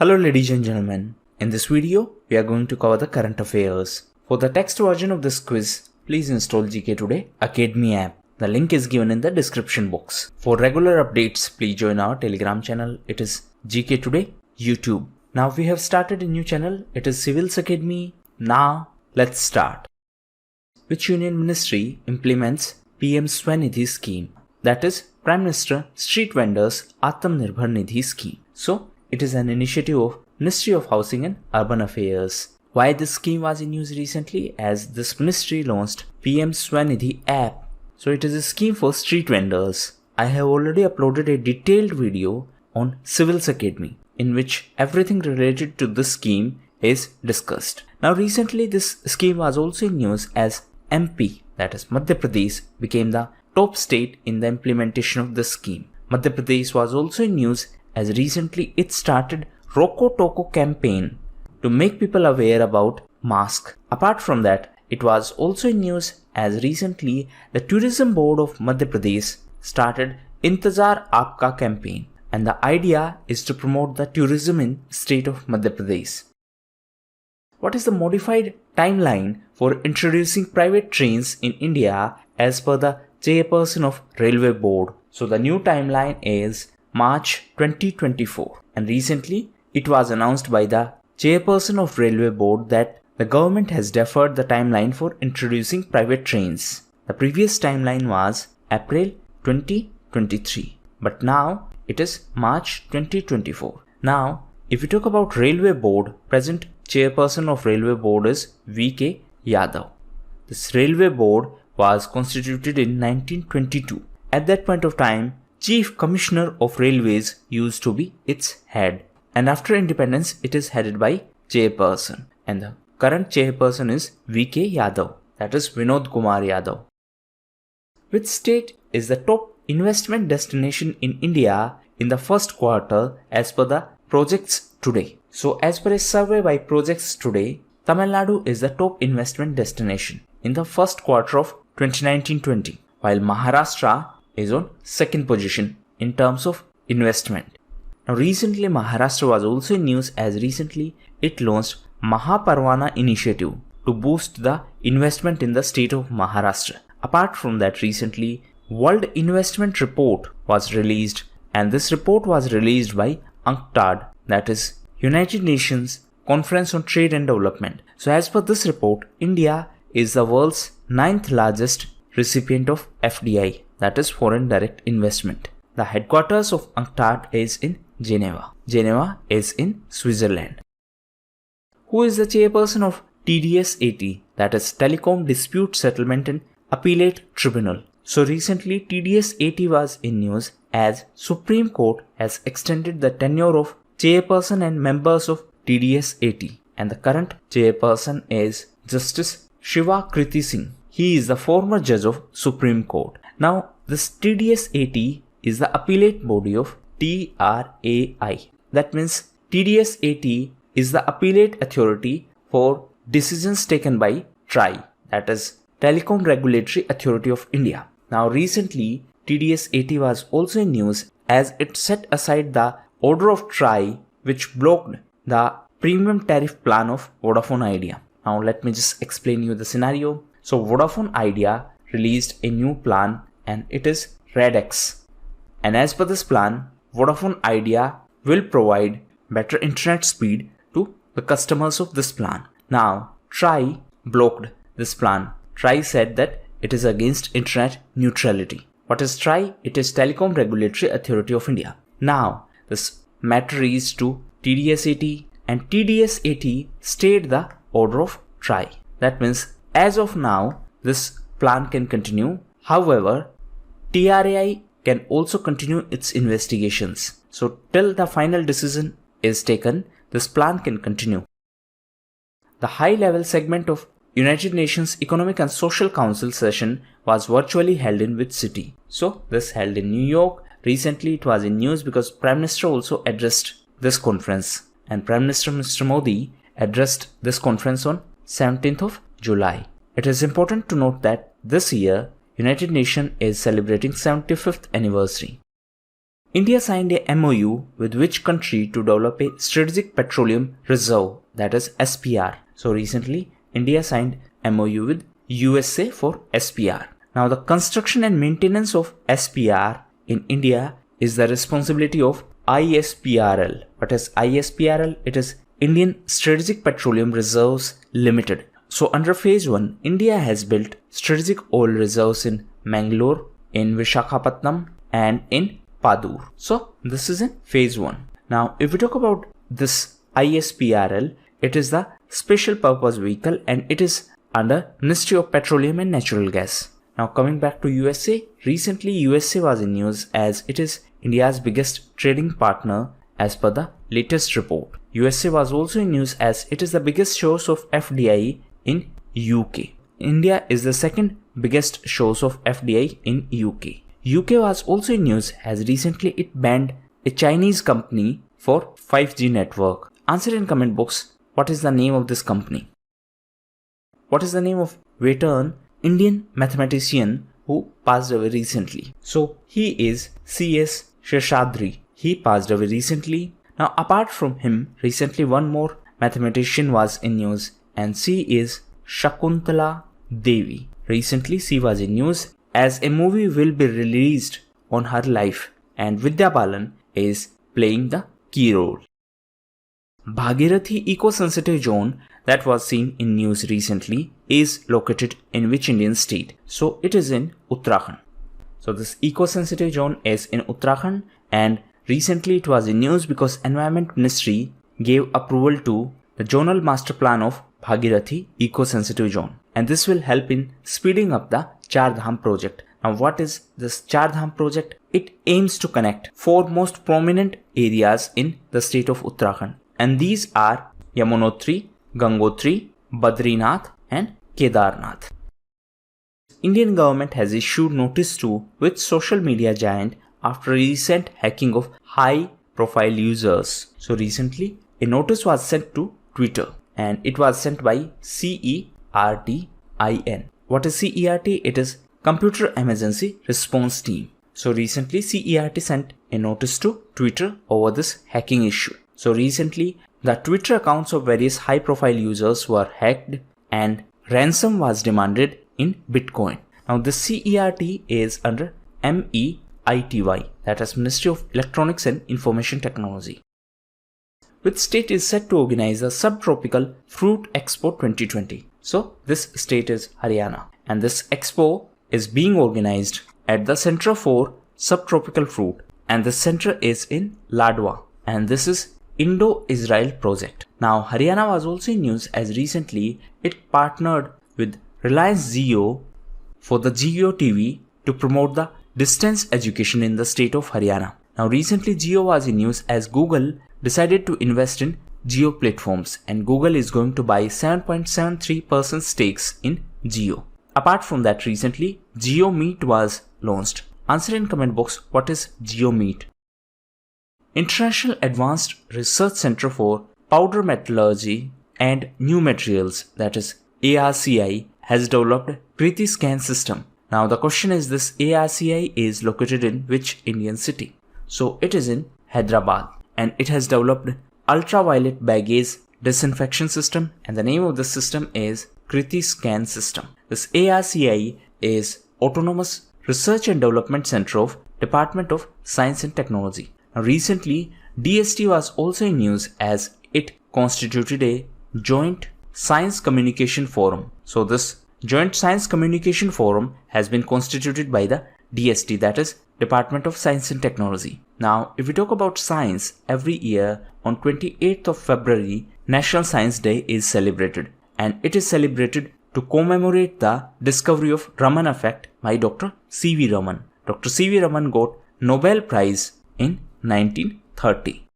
Hello ladies and gentlemen, in this video we are going to cover the current affairs. For the text version of this quiz, please install GKToday Academy app. The link is given in the description box. For regular updates, please join our Telegram channel. It is GKToday YouTube. Now we have started a new channel. It is Civils Academy. Now let's start. Which union ministry implements PM Swanidhi scheme? That is Prime Minister Street Vendors Atmanirbhar Nidhi scheme. So it is an initiative of Ministry of Housing and Urban Affairs. Why this scheme was in news recently? As this ministry launched PM Swanidhi app. So it is a scheme for street vendors. I have already uploaded a detailed video on Civils Academy in which everything related to this scheme is discussed. Now recently this scheme was also in news as MP, that is Madhya Pradesh, became the top state in the implementation of this scheme. Madhya Pradesh was also in news as recently it started Roko Toko campaign to make people aware about mask. Apart from that, it was also in news as recently the Tourism Board of Madhya Pradesh started Intezar Aapka campaign, and the idea is to promote the tourism in state of Madhya Pradesh. What is the modified timeline for introducing private trains in India as per the chairperson of Railway Board? So the new timeline is March 2024, and recently it was announced by the chairperson of Railway Board that the government has deferred the timeline for introducing private trains. The previous timeline was April 2023, but now it is March 2024. Now, if we talk about Railway Board, present chairperson of Railway Board is V.K. Yadav. This Railway Board was constituted in 1922. At that point of time, Chief Commissioner of Railways used to be its head, and after independence it is headed by chairperson, and the current chairperson is V.K. Yadav, that is Vinod Kumar Yadav. Which state is the top investment destination in India in the first quarter as per the Projects Today? So as per a survey by Projects Today, Tamil Nadu is the top investment destination in the first quarter of 2019-20, while Maharashtra is on second position in terms of investment. Now recently Maharashtra was also in news as recently it launched Mahaparvana initiative to boost the investment in the state of Maharashtra. Apart from that, recently World Investment Report was released, and this report was released by UNCTAD, that is United Nations Conference on Trade and Development. So as per this report, India is the world's 9th largest recipient of FDI, that is foreign direct investment. The headquarters of UNCTAD is in Geneva. Geneva is in Switzerland. Who is the chairperson of TDS-80, that is Telecom Dispute Settlement and Appellate Tribunal? So recently TDS-80 was in news as Supreme Court has extended the tenure of chairperson and members of TDS-80, and the current chairperson is Justice Shiva Kriti Singh. He is the former judge of Supreme Court. Now this TDS-80 is the appellate body of TRAI. That means TDS-80 is the appellate authority for decisions taken by TRAI, that is Telecom Regulatory Authority of India. Now recently TDS-80 was also in news as it set aside the order of TRAI which blocked the premium tariff plan of Vodafone Idea. Now let me just explain you the scenario. So Vodafone Idea released a new plan and it is RedX. And as per this plan, Vodafone Idea will provide better internet speed to the customers of this plan. Now TRAI blocked this plan. TRAI said that it is against internet neutrality. What is TRAI? It is Telecom Regulatory Authority of India. Now this matter reached to TDS-80 and TDS-80 stayed the order of TRAI. That means as of now this plan can continue. However, TRAI can also continue its investigations. So till the final decision is taken, this plan can continue. The high-level segment of United Nations Economic and Social Council session was virtually held in which city? So this held in New York. Recently it was in news because Prime Minister also addressed this conference, and Prime Minister Mr. Modi addressed this conference on 17th of July. It is important to note that this year United Nations is celebrating 75th anniversary. India signed a MOU with which country to develop a strategic petroleum reserve, that is SPR. So recently India signed MOU with USA for SPR. Now the construction and maintenance of SPR in India is the responsibility of ISPRL. What is ISPRL? It is Indian Strategic Petroleum Reserves Limited. So under phase 1, India has built strategic oil reserves in Mangalore, in Visakhapatnam and in Padur. So this is in phase 1. Now if we talk about this ISPRL, it is the special purpose vehicle and it is under Ministry of Petroleum and Natural Gas. Now coming back to USA, recently USA was in news as it is India's biggest trading partner as per the latest report. USA was also in news as it is the biggest source of FDI in UK. India is the second biggest source of FDI in UK. UK was also in news as recently it banned a Chinese company for 5G network. Answer in comment box, what is the name of this company? What is the name of veteran Indian mathematician who passed away recently? So he is C.S. Seshadri. He passed away recently. Now apart from him, recently one more mathematician was in news and she is Shakuntala Devi. Recently she was in news as a movie will be released on her life and Vidya Balan is playing the key role. Bhagirathi ecosensitive zone that was seen in news recently is located in which Indian state? So it is in Uttarakhand. So this ecosensitive zone is in Uttarakhand and recently it was in news because Environment Ministry gave approval to the zonal master plan of Bhagirathi ecosensitive zone and this will help in speeding up the Char Dham project. Now what is this Char Dham project? It aims to connect 4 most prominent areas in the state of Uttarakhand and these are Yamunotri, Gangotri, Badrinath and Kedarnath. Indian government has issued notice to which social media giant after recent hacking of high profile users. So recently a notice was sent to Twitter and it was sent by CERTIN. What is CERT? It is Computer Emergency Response Team. So recently CERT sent a notice to Twitter over this hacking issue. So recently the Twitter accounts of various high profile users were hacked and ransom was demanded in Bitcoin. Now the CERT is under MEITY, that is Ministry of Electronics and Information Technology. Which state is set to organize the Subtropical Fruit Expo 2020? So this state is Haryana and this expo is being organized at the Center for Subtropical Fruit and the center is in Ladwa and this is Indo-Israel project. Now Haryana was also in news as recently it partnered with Reliance Jio for the Jio TV to promote the distance education in the state of Haryana. Now recently Jio was in news as Google decided to invest in Jio platforms and Google is going to buy 7.73% stakes in Jio. Apart from that, recently Geomeat was launched. Answer in comment box, what is Geomeat? International Advanced Research Center for Powder Metallurgy and New Materials, that is ARCI, has developed Kriti scan system. Now the question is, this ARCI is located in which Indian city? So it is in Hyderabad and it has developed ultraviolet baggage disinfection system and the name of this system is Kriti scan system. This ARCI is Autonomous Research and Development Center of Department of Science and Technology. Now recently DST was also in news as it constituted a joint science communication forum. So this joint science communication forum has been constituted by the DST, that is Department of Science and Technology. Now if we talk about science, every year on 28th of February National Science Day is celebrated and it is celebrated to commemorate the discovery of Raman effect by Dr. C.V. Raman. Dr. C.V. Raman got Nobel Prize in 1930.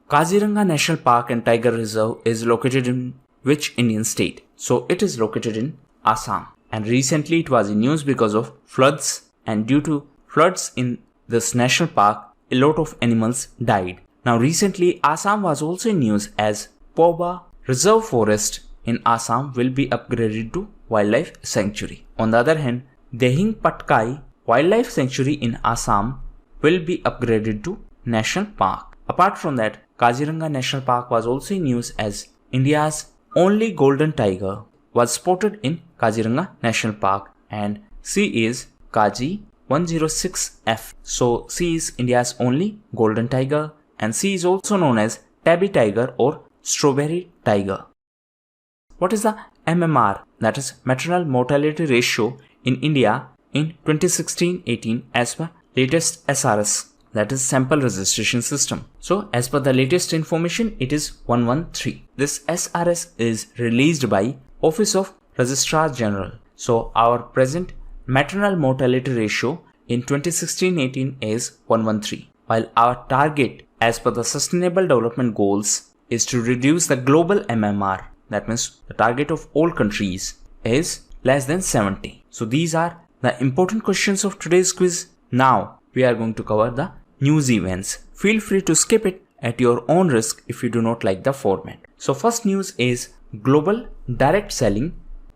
Kaziranga National Park and Tiger Reserve is located in which Indian state? So it is located in Assam and recently it was in news because of floods and due to floods in this national park a lot of animals died. Now recently Assam was also in news as Poba Reserve Forest in Assam will be upgraded to Wildlife Sanctuary. On the other hand, Dehing Patkai Wildlife Sanctuary in Assam will be upgraded to National Park. Apart from that, Kaziranga National Park was also in news as India's only golden tiger was spotted in Kaziranga National Park, and C is Kaji 106F. So C is India's only golden tiger, and C is also known as tabby tiger or strawberry tiger. What is the MMR, that is maternal mortality ratio in India in 2016-18 as per latest SRS, that is sample registration system? So as per the latest information, it is 113. This SRS is released by Office of Registrar General. So our present maternal mortality ratio in 2016-18 is 113, while our target as per the Sustainable Development Goals is to reduce the global MMR, that means the target of all countries, is less than 70. So these are the important questions of today's quiz. Now we are going to cover the news events. Feel free to skip it at your own risk if you do not like the format. So first news is Global Direct Selling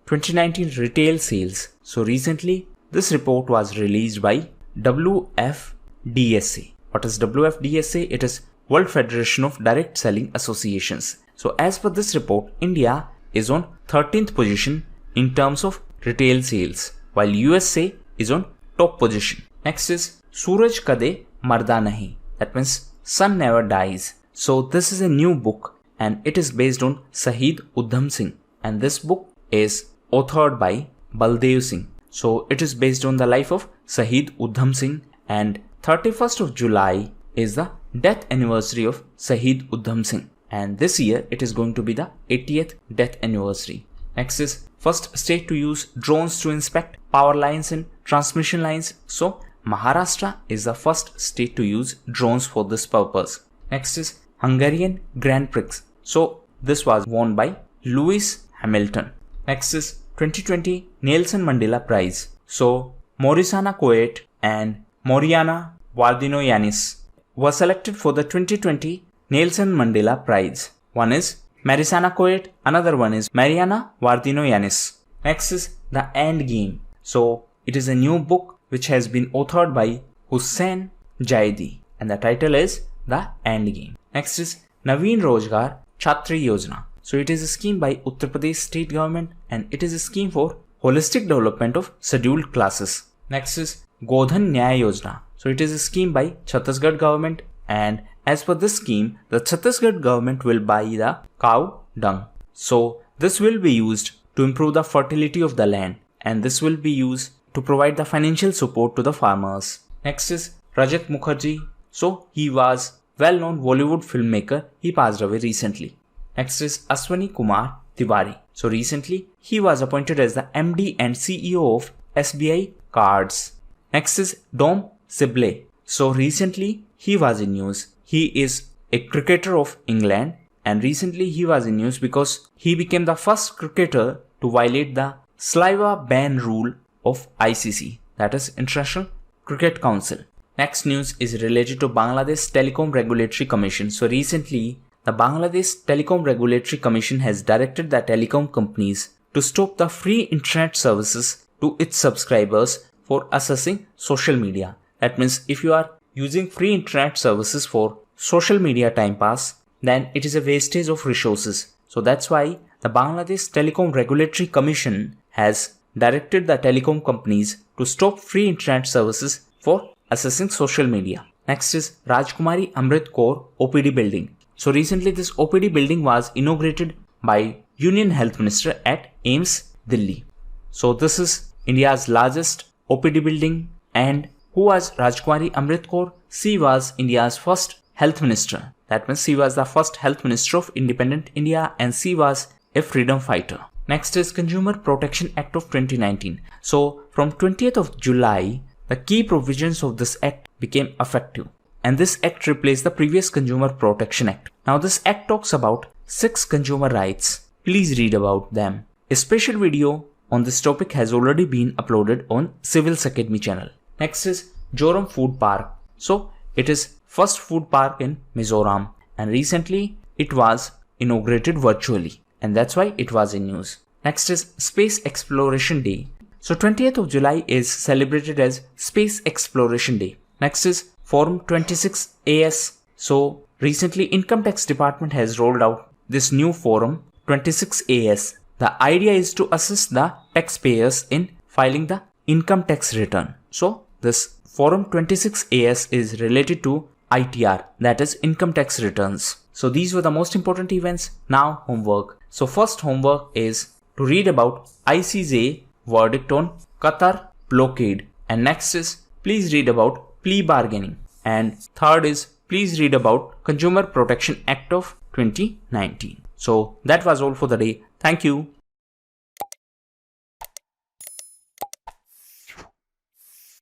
2019 Retail Sales. So recently this report was released by WFDSA. What is WFDSA? It is World Federation of Direct Selling Associations. So as per this report, India is on 13th position in terms of retail sales, while USA is on top position. Next is Suraj Kade Marda Nahi, that means sun never dies. So this is a new book and it is based on Shahid Udham Singh, and this book is authored by Baldev Singh. So it is based on the life of Shahid Udham Singh, and 31st of July is the death anniversary of Shahid Udham Singh, and this year it is going to be the 80th death anniversary. Next is first state to use drones to inspect power lines and transmission lines. So Maharashtra is the first state to use drones for this purpose. Next is Hungarian Grand Prix. So this was won by Lewis Hamilton. Next is 2020 Nelson Mandela Prize. So Morisana Coet and Moriana Vardino-Yanis were selected for the 2020 Nelson Mandela Prize. One is Marisana Coet, another one is Mariana Vardino-Yanis. Next is The End Game. So it is a new book which has been authored by Hussain Jaidi, and the title is The End Game. Next is Naveen Rojgar Chhatri Yojana. So it is a scheme by Uttar Pradesh state government, and it is a scheme for holistic development of scheduled classes. Next is Godhan Nyaya Yojana. So it is a scheme by Chhattisgarh government, and as per this scheme, the Chhattisgarh government will buy the cow dung. So this will be used to improve the fertility of the land, and this will be used to provide the financial support to the farmers. Next is Rajat Mukherjee. So he was well-known Bollywood filmmaker. He passed away recently. Next is Ashwani Kumar Tiwari. So recently he was appointed as the MD and CEO of SBI Cards. Next is Dom Sibley. So recently he was in news. He is a cricketer of England, and recently he was in news because he became the first cricketer to violate the saliva ban rule of ICC, that is International Cricket Council. Next news is related to Bangladesh Telecom Regulatory Commission. So recently the Bangladesh Telecom Regulatory Commission has directed the telecom companies to stop the free internet services to its subscribers for accessing social media. That means if you are using free internet services for social media time pass, then it is a wastage of resources. So that's why the Bangladesh Telecom Regulatory Commission has directed the telecom companies to stop free internet services for accessing social media. Next is Rajkumari Amrit Kaur OPD building. So recently this OPD building was inaugurated by Union Health Minister at AIIMS, Delhi. So this is India's largest OPD building. And who was Rajkumari Amrit Kaur? She was India's first health minister. That means she was the first health minister of independent India, and she was a freedom fighter. Next is Consumer Protection Act of 2019. So from 20th of July, the key provisions of this act became effective, and this act replaced the previous Consumer Protection Act. Now this act talks about 6 consumer rights. Please read about them. A special video on this topic has already been uploaded on Civils Academy channel. Next is Joram Food Park. So it is first food park in Mizoram, and recently it was inaugurated virtually, and that's why it was in news. Next is Space Exploration Day. So 20th of July is celebrated as Space Exploration Day. Next is Form 26 AS. So recently Income Tax Department has rolled out this new Form 26 AS. The idea is to assist the taxpayers in filing the income tax return. So this Form 26 AS is related to ITR, that is income tax returns. So these were the most important events. Now homework. So first homework is to read about ICJ verdict on Qatar blockade, and next is please read about plea bargaining, and third is please read about Consumer Protection Act of 2019. So that was all for the day. Thank you.